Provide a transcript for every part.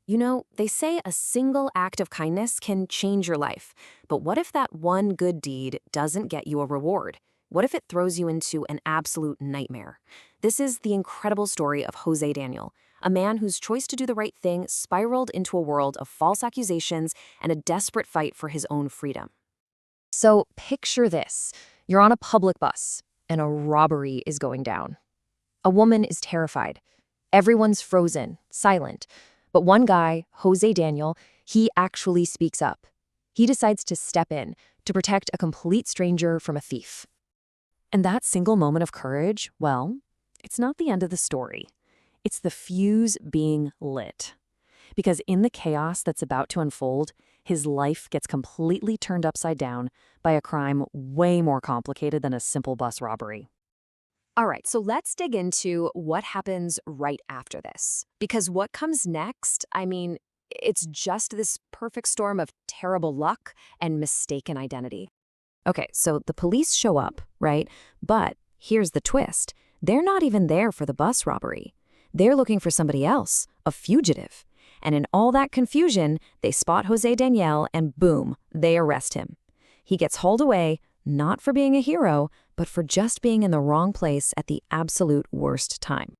You know, they say a single act of kindness can change your life. But what if that one good deed doesn't get you a reward? What if it throws you into an absolute nightmare? This is the incredible story of José Daniel, a man whose choice to do the right thing spiraled into a world of false accusations and a desperate fight for his own freedom. So picture this. You're on a public bus, and a robbery is going down. A woman is terrified. Everyone's frozen, silent. But one guy, José Daniel, he actually speaks up. He decides to step in to protect a complete stranger from a thief. And that single moment of courage, well, it's not the end of the story. It's the fuse being lit. Because in the chaos that's about to unfold, his life gets completely turned upside down by a crime way more complicated than a simple bus robbery. All right, so let's dig into what happens right after this. Because what comes next, it's just this perfect storm of terrible luck and mistaken identity. Okay, so the police show up, right? But here's the twist. They're not even there for the bus robbery. They're looking for somebody else, a fugitive. And in all that confusion, they spot José Daniel and boom, they arrest him. He gets hauled away, not for being a hero, but for just being in the wrong place at the absolute worst time.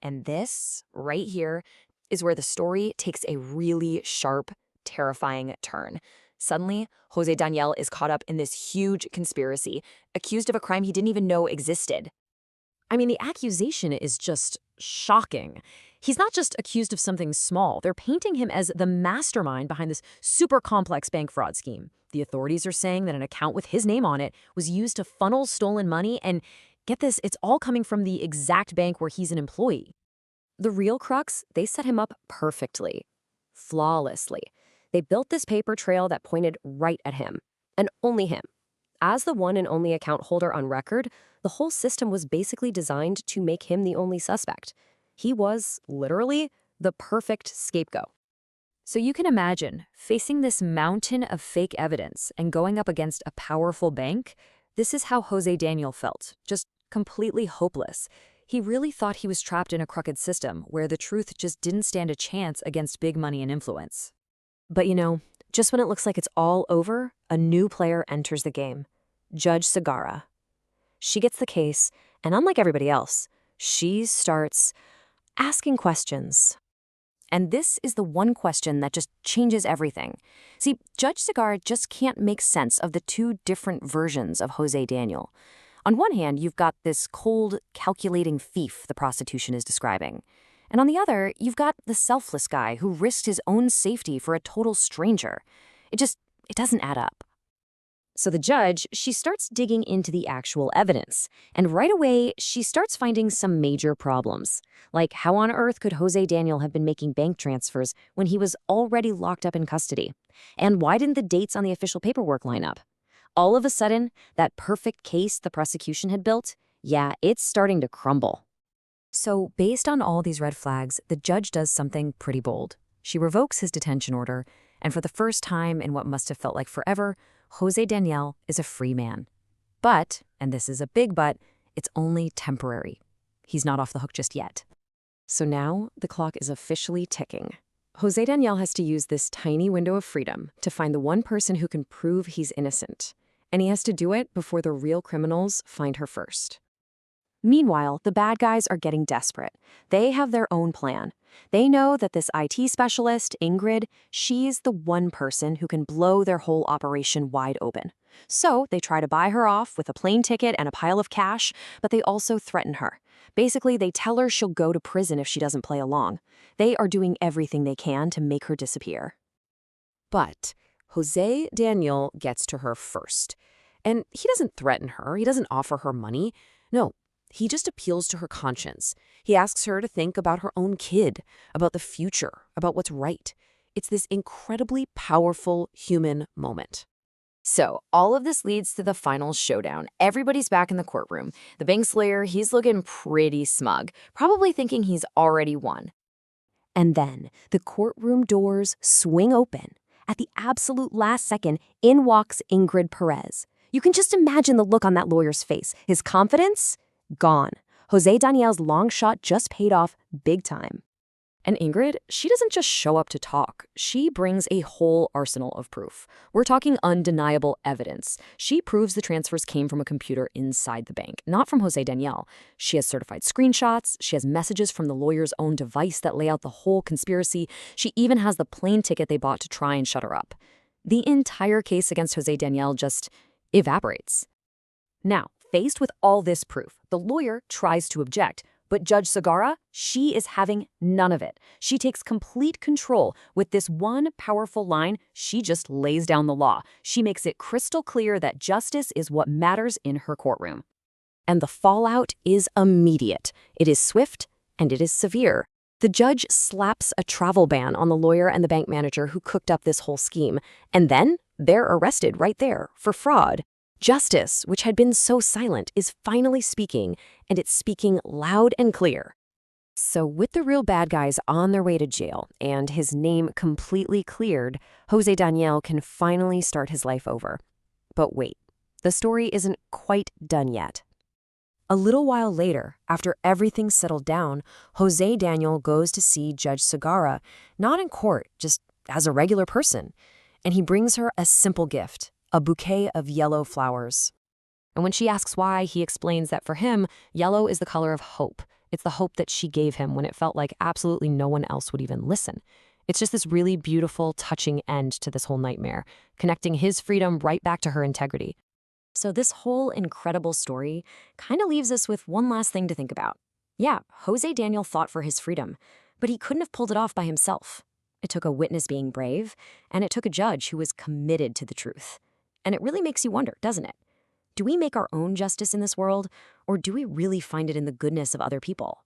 And this, right here, is where the story takes a really sharp, terrifying turn. Suddenly, José Daniel is caught up in this huge conspiracy, accused of a crime he didn't even know existed. The accusation is just shocking. He's not just accused of something small. They're painting him as the mastermind behind this super complex bank fraud scheme. The authorities are saying that an account with his name on it was used to funnel stolen money, and get this, it's all coming from the exact bank where he's an employee. The real crux, they set him up perfectly, flawlessly. They built this paper trail that pointed right at him, and only him. As the one and only account holder on record, the whole system was basically designed to make him the only suspect. He was, literally, the perfect scapegoat. So you can imagine, facing this mountain of fake evidence and going up against a powerful bank, this is how José Daniel felt, just completely hopeless. He really thought he was trapped in a crooked system where the truth just didn't stand a chance against big money and influence. But just when it looks like it's all over, a new player enters the game. Judge Segarra. She gets the case, and unlike everybody else, she starts asking questions. And this is the one question that just changes everything. See, Judge Segarra just can't make sense of the two different versions of José Daniel. On one hand, you've got this cold, calculating thief the prosecution is describing. And on the other, you've got the selfless guy who risked his own safety for a total stranger. It doesn't add up. So the judge, she starts digging into the actual evidence. And right away, she starts finding some major problems. Like, how on earth could José Daniel have been making bank transfers when he was already locked up in custody? And why didn't the dates on the official paperwork line up? All of a sudden, that perfect case the prosecution had built, yeah, it's starting to crumble. So based on all these red flags, the judge does something pretty bold. She revokes his detention order, and for the first time in what must have felt like forever, José Daniel is a free man. But, and this is a big but, it's only temporary. He's not off the hook just yet. So now the clock is officially ticking. José Daniel has to use this tiny window of freedom to find the one person who can prove he's innocent. And he has to do it before the real criminals find her first. Meanwhile, the bad guys are getting desperate. They have their own plan. They know that this IT specialist, Ingrid, she's the one person who can blow their whole operation wide open. So they try to buy her off with a plane ticket and a pile of cash, but they also threaten her. Basically, they tell her she'll go to prison if she doesn't play along. They are doing everything they can to make her disappear. But José Daniel gets to her first. And he doesn't threaten her. He doesn't offer her money. No. He just appeals to her conscience. He asks her to think about her own kid, about the future, about what's right. It's this incredibly powerful human moment. So all of this leads to the final showdown. Everybody's back in the courtroom. The bank slayer, he's looking pretty smug, probably thinking he's already won. And then the courtroom doors swing open. At the absolute last second, in walks Ingrid Pérez. You can just imagine the look on that lawyer's face. His confidence? Gone. José Daniel's long shot just paid off big time. And Ingrid, she doesn't just show up to talk. She brings a whole arsenal of proof. We're talking undeniable evidence. She proves the transfers came from a computer inside the bank, not from José Daniel. She has certified screenshots. She has messages from the lawyer's own device that lay out the whole conspiracy. She even has the plane ticket they bought to try and shut her up. The entire case against José Daniel just evaporates. Now, faced with all this proof, the lawyer tries to object. But Judge Segarra, she is having none of it. She takes complete control. With this one powerful line, she just lays down the law. She makes it crystal clear that justice is what matters in her courtroom. And the fallout is immediate. It is swift and it is severe. The judge slaps a travel ban on the lawyer and the bank manager who cooked up this whole scheme. And then they're arrested right there for fraud. Justice, which had been so silent, is finally speaking, and it's speaking loud and clear. So with the real bad guys on their way to jail and his name completely cleared, José Daniel can finally start his life over. But wait, the story isn't quite done yet. A little while later, after everything's settled down, José Daniel goes to see Judge Segarra, not in court, just as a regular person. And he brings her a simple gift. A bouquet of yellow flowers. And when she asks why, he explains that for him, yellow is the color of hope. It's the hope that she gave him when it felt like absolutely no one else would even listen. It's just this really beautiful, touching end to this whole nightmare, connecting his freedom right back to her integrity. So this whole incredible story kind of leaves us with one last thing to think about. Yeah, José Daniel fought for his freedom, but he couldn't have pulled it off by himself. It took a witness being brave, and it took a judge who was committed to the truth. And it really makes you wonder, doesn't it? Do we make our own justice in this world, or do we really find it in the goodness of other people?